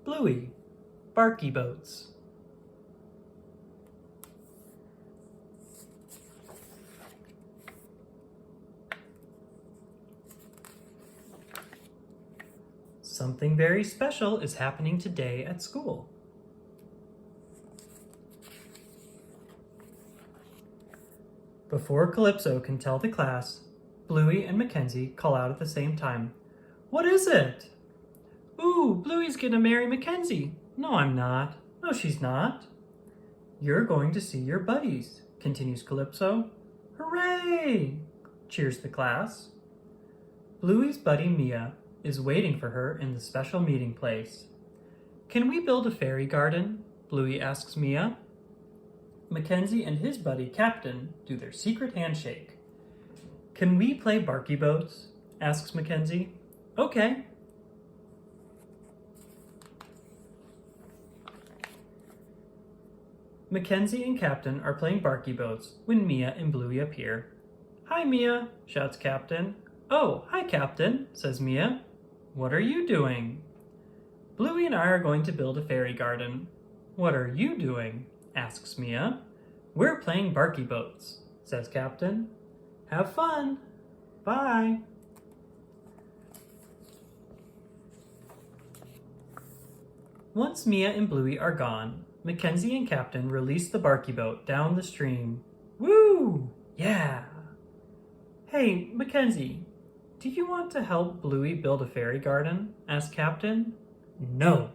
Bluey, Barky boats. Something very special is happening today at school. Before Calypso can tell the class, Bluey and Mackenzie call out at the same time. What is it? Ooh, Bluey's gonna marry Mackenzie. No, I'm not. No, she's not. You're going to see your buddies, continues Calypso. Hooray! Cheers the class. Bluey's buddy Mia is waiting for her in the special meeting place. Can we build a fairy garden? Bluey asks Mia. Mackenzie and his buddy Captain do their secret handshake. Can we play Barky boats? Asks Mackenzie. Okay. Mackenzie and Captain are playing Barky boats when Mia and Bluey appear. Hi, Mia, shouts Captain. Oh, hi, Captain, says Mia. What are you doing? Bluey and I are going to build a fairy garden. What are you doing? Asks Mia. We're playing Barky boats, says Captain. Have fun. Bye. Once Mia and Bluey are gone, Mackenzie and Captain release the Barky boat down the stream. Woo! Yeah! Hey, Mackenzie, do you want to help Bluey build a fairy garden? Asked Captain. No!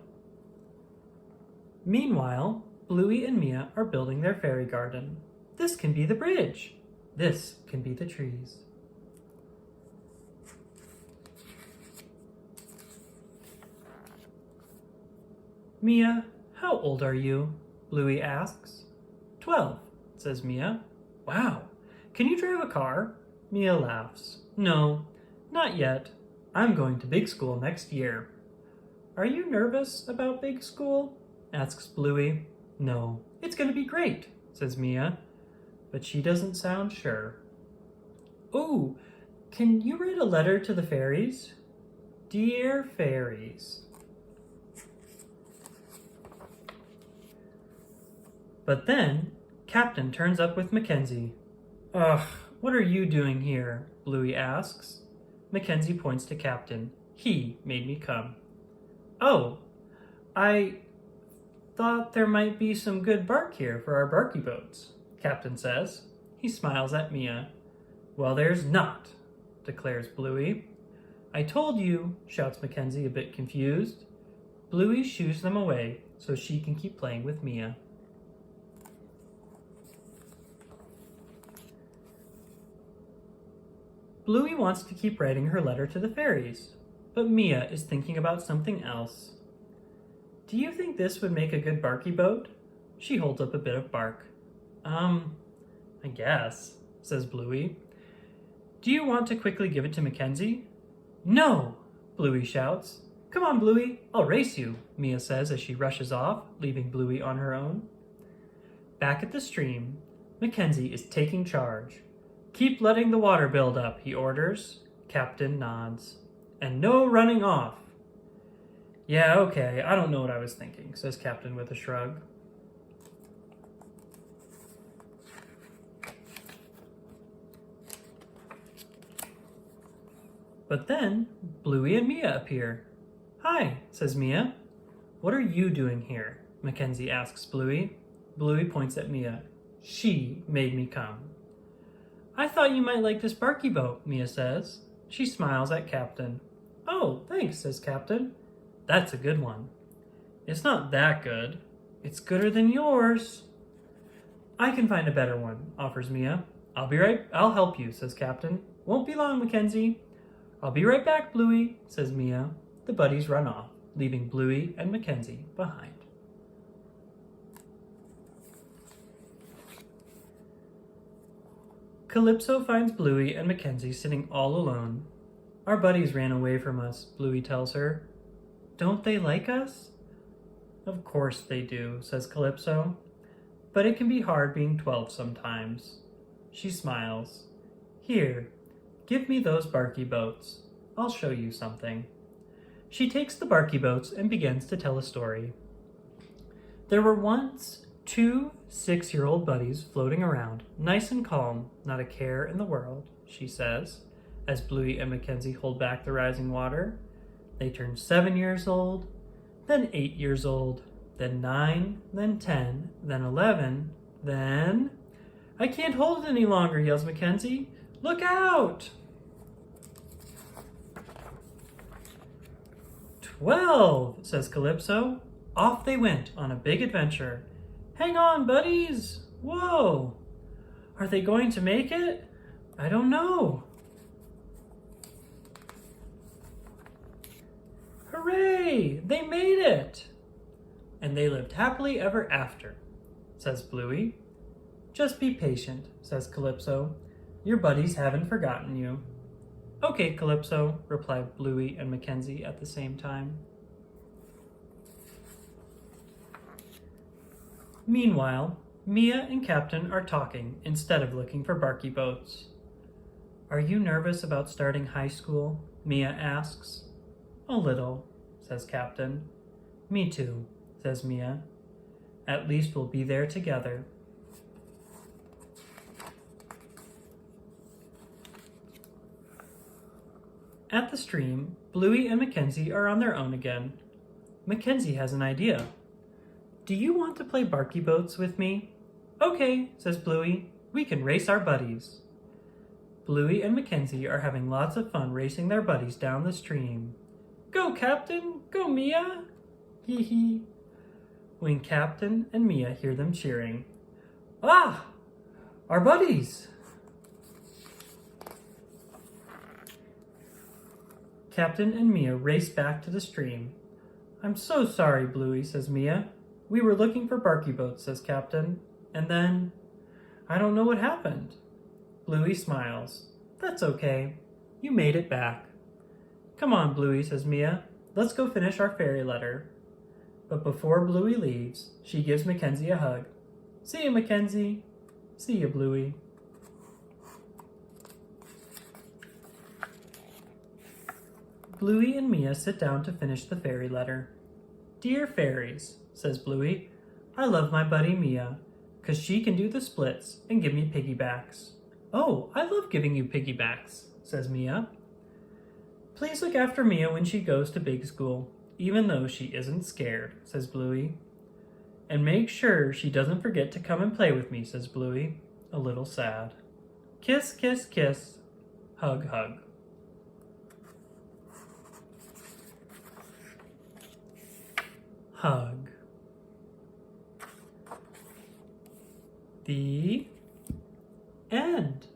Meanwhile, Bluey and Mia are building their fairy garden. This can be the bridge. This can be the trees. Mia, how old are you? Bluey asks. 12, says Mia. Wow, can you drive a car? Mia laughs. No, not yet. I'm going to big school next year. Are you nervous about big school? Asks Bluey. No, it's going to be great, says Mia. But she doesn't sound sure. Ooh, can you write a letter to the fairies? Dear fairies. But then, Captain turns up with Mackenzie. Ugh, what are you doing here? Bluey asks. Mackenzie points to Captain. He made me come. Oh, I thought there might be some good bark here for our Barky boats, Captain says. He smiles at Mia. Well, there's not, declares Bluey. I told you, shouts Mackenzie, a bit confused. Bluey shoos them away so she can keep playing with Mia. Bluey wants to keep writing her letter to the fairies, but Mia is thinking about something else. Do you think this would make a good Barky boat? She holds up a bit of bark. I guess, says Bluey. Do you want to quickly give it to Mackenzie? No, Bluey shouts. Come on, Bluey, I'll race you, Mia says as she rushes off, leaving Bluey on her own. Back at the stream, Mackenzie is taking charge. Keep letting the water build up, he orders. Captain nods. And no running off. Yeah, okay, I don't know what I was thinking, says Captain with a shrug. But then, Bluey and Mia appear. Hi, says Mia. What are you doing here? Mackenzie asks Bluey. Bluey points at Mia. She made me come. I thought you might like this Barky boat, Mia says. She smiles at Captain. Oh, thanks, says Captain. That's a good one. It's not that good. It's gooder than yours. I can find a better one, offers Mia. I'll help you, says Captain. Won't be long, Mackenzie. I'll be right back, Bluey, says Mia. The buddies run off, leaving Bluey and Mackenzie behind. Calypso finds Bluey and Mackenzie sitting all alone. Our buddies ran away from us, Bluey tells her. Don't they like us? Of course they do, says Calypso. But it can be hard being 12 sometimes. She smiles. Here, give me those Barky boats. I'll show you something. She takes the Barky boats and begins to tell a story. There were once 2 6-year-old buddies floating around, nice and calm, not a care in the world, she says, as Bluey and Mackenzie hold back the rising water. They turned 7 years old, then 8 years old, then 9, then 10, then 11, then... I can't hold it any longer, yells Mackenzie. Look out! 12, says Calypso. Off they went on a big adventure. Hang on, buddies! Whoa! Are they going to make it? I don't know. Hooray! They made it! And they lived happily ever after, says Bluey. Just be patient, says Calypso. Your buddies haven't forgotten you. Okay, Calypso, replied Bluey and Mackenzie at the same time. Meanwhile, Mia and Captain are talking instead of looking for Barky boats. Are you nervous about starting high school? Mia asks. A little, says Captain. Me too, says Mia. At least we'll be there together. At the stream, Bluey and Mackenzie are on their own again. Mackenzie has an idea. Do you want to play Barky boats with me? Okay, says Bluey. We can race our buddies. Bluey and Mackenzie are having lots of fun racing their buddies down the stream. Go, Captain! Go, Mia! Hee hee. When Captain and Mia hear them cheering. Ah! Our buddies! Captain and Mia race back to the stream. I'm so sorry, Bluey, says Mia. We were looking for Barky boats, says Captain. And then, I don't know what happened. Bluey smiles. That's okay. You made it back. Come on, Bluey, says Mia. Let's go finish our fairy letter. But before Bluey leaves, she gives Mackenzie a hug. See you, Mackenzie. See you, Bluey. Bluey and Mia sit down to finish the fairy letter. Dear fairies, says Bluey, I love my buddy Mia, 'cause she can do the splits and give me piggybacks. Oh, I love giving you piggybacks, says Mia. Please look after Mia when she goes to big school, even though she isn't scared, says Bluey. And make sure she doesn't forget to come and play with me, says Bluey, a little sad. Kiss, kiss, kiss. Hug, hug. Hug. The end.